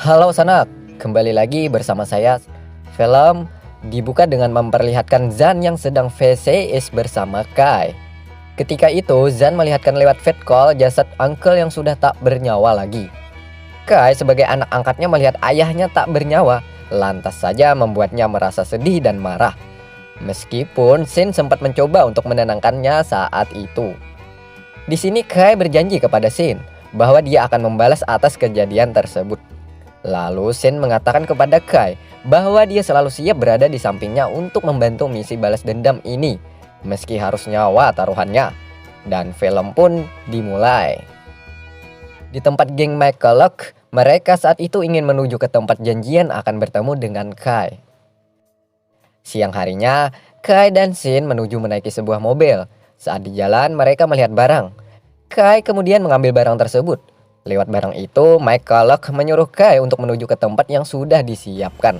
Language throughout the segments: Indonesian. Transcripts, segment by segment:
Halo Sanak, kembali lagi bersama saya. Film dibuka dengan memperlihatkan Zan yang sedang VCS bersama Kai. Ketika itu, Zan melihatkan lewat vet call jasad uncle yang sudah tak bernyawa lagi. Kai sebagai anak angkatnya melihat ayahnya tak bernyawa, lantas saja membuatnya merasa sedih dan marah. Meskipun Shin sempat mencoba untuk menenangkannya saat itu. Di sini Kai berjanji kepada Shin bahwa dia akan membalas atas kejadian tersebut. Lalu Shin mengatakan kepada Kai bahwa dia selalu siap berada di sampingnya untuk membantu misi balas dendam ini, meski harus nyawa taruhannya. Dan film pun dimulai. Di tempat geng McCulloch, mereka saat itu ingin menuju ke tempat janjian akan bertemu dengan Kai. Siang harinya, Kai dan Shin menuju menaiki sebuah mobil. Saat di jalan, mereka melihat barang. Kai kemudian mengambil barang tersebut. Lewat barang itu, McCulloch menyuruh Kai untuk menuju ke tempat yang sudah disiapkan.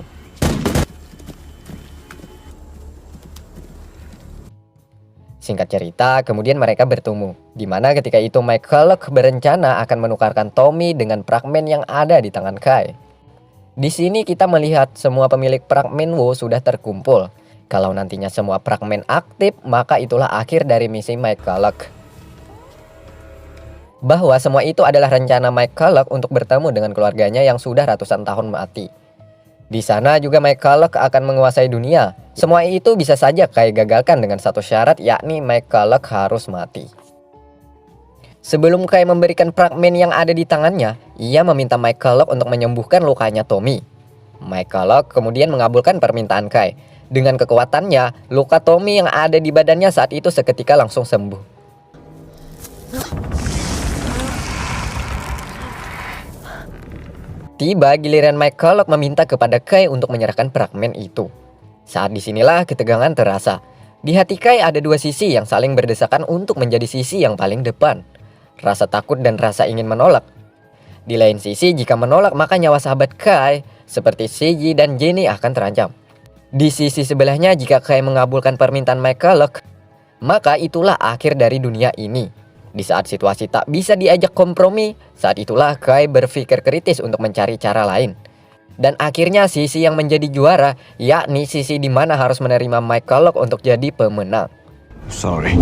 Singkat cerita, kemudian mereka bertemu, di mana ketika itu McCulloch berencana akan menukarkan Tommy dengan fragmen yang ada di tangan Kai. Di sini kita melihat semua pemilik fragmen Wu sudah terkumpul. Kalau nantinya semua fragmen aktif, maka itulah akhir dari misi McCulloch. Bahwa semua itu adalah rencana McCulloch untuk bertemu dengan keluarganya yang sudah ratusan tahun mati. Di sana juga McCulloch akan menguasai dunia. Semua itu bisa saja Kai gagalkan dengan satu syarat, yakni McCulloch harus mati. Sebelum Kai memberikan fragmen yang ada di tangannya, ia meminta McCulloch untuk menyembuhkan lukanya Tommy. McCulloch kemudian mengabulkan permintaan Kai. Dengan kekuatannya, luka Tommy yang ada di badannya saat itu seketika langsung sembuh. Tiba giliran McCulloch meminta kepada Kai untuk menyerahkan fragmen itu. Saat disinilah ketegangan terasa. Di hati Kai ada dua sisi yang saling berdesakan untuk menjadi sisi yang paling depan. Rasa takut dan rasa ingin menolak. Di lain sisi, jika menolak maka nyawa sahabat Kai seperti Seiji dan Jenny akan terancam. Di sisi sebelahnya, jika Kai mengabulkan permintaan McCulloch, maka itulah akhir dari dunia ini. Di saat situasi tak bisa diajak kompromi, saat itulah Kai berpikir kritis untuk mencari cara lain. Dan akhirnya sisi yang menjadi juara, yakni sisi di mana harus menerima McCulloch untuk jadi pemenang. Sorry.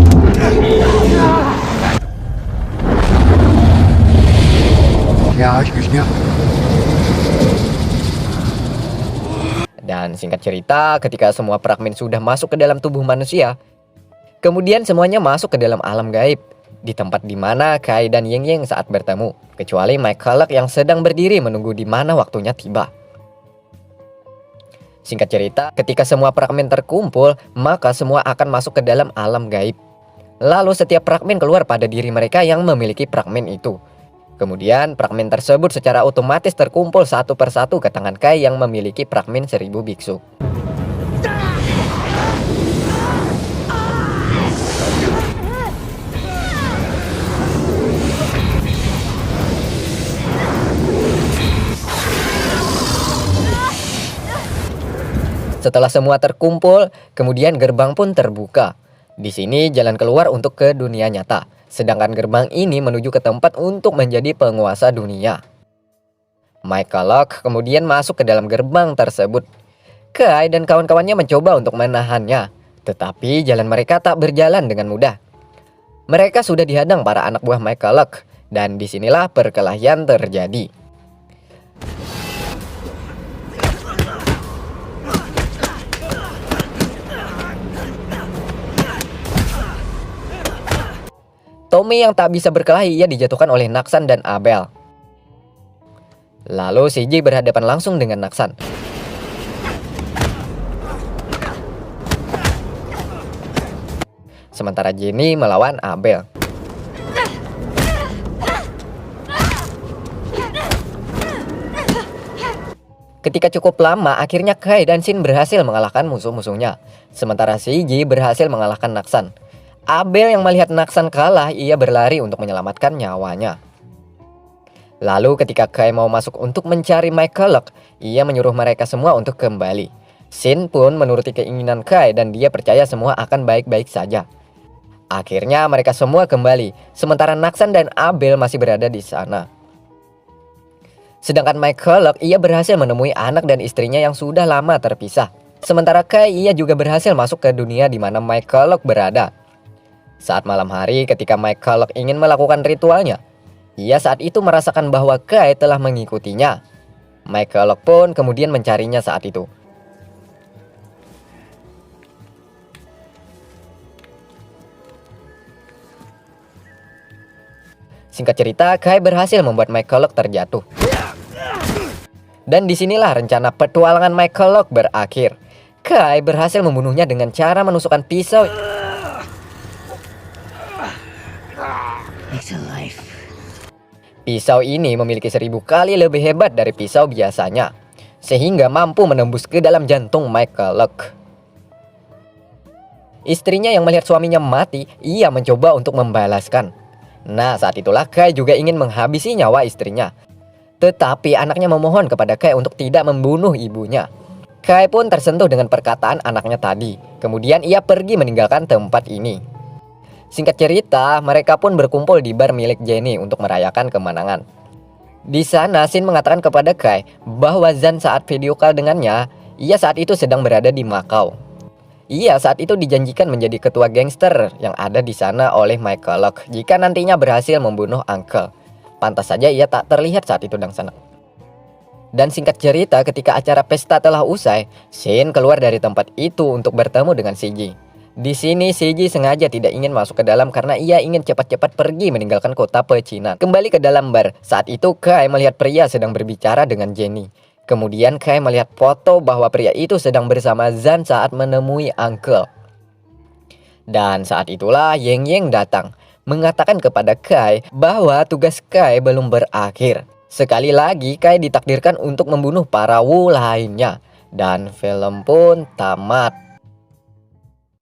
Dan singkat cerita, ketika semua fragmen sudah masuk ke dalam tubuh manusia, kemudian semuanya masuk ke dalam alam gaib. Di tempat di mana Kai dan Ying Ying saat bertemu, kecuali McCulloch yang sedang berdiri menunggu di mana waktunya tiba. Singkat cerita, ketika semua fragmen terkumpul, maka semua akan masuk ke dalam alam gaib. Lalu setiap fragmen keluar pada diri mereka yang memiliki fragmen itu. Kemudian fragmen tersebut secara otomatis terkumpul satu persatu ke tangan Kai yang memiliki fragmen 1000 biksu. Setelah semua terkumpul, kemudian gerbang pun terbuka. Di sini jalan keluar untuk ke dunia nyata, sedangkan gerbang ini menuju ke tempat untuk menjadi penguasa dunia. McCulloch kemudian masuk ke dalam gerbang tersebut. Kai dan kawan-kawannya mencoba untuk menahannya, tetapi jalan mereka tak berjalan dengan mudah. Mereka sudah dihadang para anak buah McCulloch, dan disinilah perkelahian terjadi. Tommy yang tak bisa berkelahi, ia dijatuhkan oleh Naksan dan Abel. Lalu Seiji berhadapan langsung dengan Naksan. Sementara Jenny melawan Abel. Ketika cukup lama, akhirnya Kai dan Shin berhasil mengalahkan musuh-musuhnya. Sementara Seiji berhasil mengalahkan Naksan. Abel yang melihat Naksan kalah, ia berlari untuk menyelamatkan nyawanya. Lalu ketika Kai mau masuk untuk mencari McCulloch, ia menyuruh mereka semua untuk kembali. Shin pun menuruti keinginan Kai dan dia percaya semua akan baik-baik saja. Akhirnya mereka semua kembali, sementara Naksan dan Abel masih berada di sana. Sedangkan Michael, ia berhasil menemui anak dan istrinya yang sudah lama terpisah. Sementara Kai, ia juga berhasil masuk ke dunia di mana Michael berada. Saat malam hari ketika Michael ingin melakukan ritualnya, ia saat itu merasakan bahwa Kai telah mengikutinya. Michael pun kemudian mencarinya saat itu. Singkat cerita, Kai berhasil membuat Michael terjatuh. Dan disinilah rencana petualangan Michael berakhir. Kai berhasil membunuhnya dengan cara menusukkan pisau. Pisau ini memiliki 1000 kali lebih hebat dari pisau biasanya, sehingga mampu menembus ke dalam jantung Michael. Istrinya yang melihat suaminya mati, ia mencoba untuk membalaskan. Nah, saat itulah Kai juga ingin menghabisi nyawa istrinya. Tetapi anaknya memohon kepada Kai untuk tidak membunuh ibunya. Kai pun tersentuh dengan perkataan anaknya tadi. Kemudian ia pergi meninggalkan tempat ini. Singkat cerita, mereka pun berkumpul di bar milik Jenny untuk merayakan kemenangan. Di sana, Shin mengatakan kepada Kai bahwa Zan saat video call dengannya, ia saat itu sedang berada di Macau. Ia saat itu dijanjikan menjadi ketua gangster yang ada di sana oleh Michael jika nantinya berhasil membunuh Uncle. Pantas saja ia tak terlihat saat itu dan sana. Dan singkat cerita, ketika acara pesta telah usai, Shin keluar dari tempat itu untuk bertemu dengan Seiji. Di sini Seiji sengaja tidak ingin masuk ke dalam karena ia ingin cepat-cepat pergi meninggalkan kota pecinan. Kembali ke dalam bar, saat itu Kai melihat pria sedang berbicara dengan Jenny. Kemudian Kai melihat foto bahwa pria itu sedang bersama Zan saat menemui Uncle. Dan saat itulah Yeng Yeng datang, mengatakan kepada Kai bahwa tugas Kai belum berakhir. Sekali lagi Kai ditakdirkan untuk membunuh para Wu lainnya. Dan film pun tamat.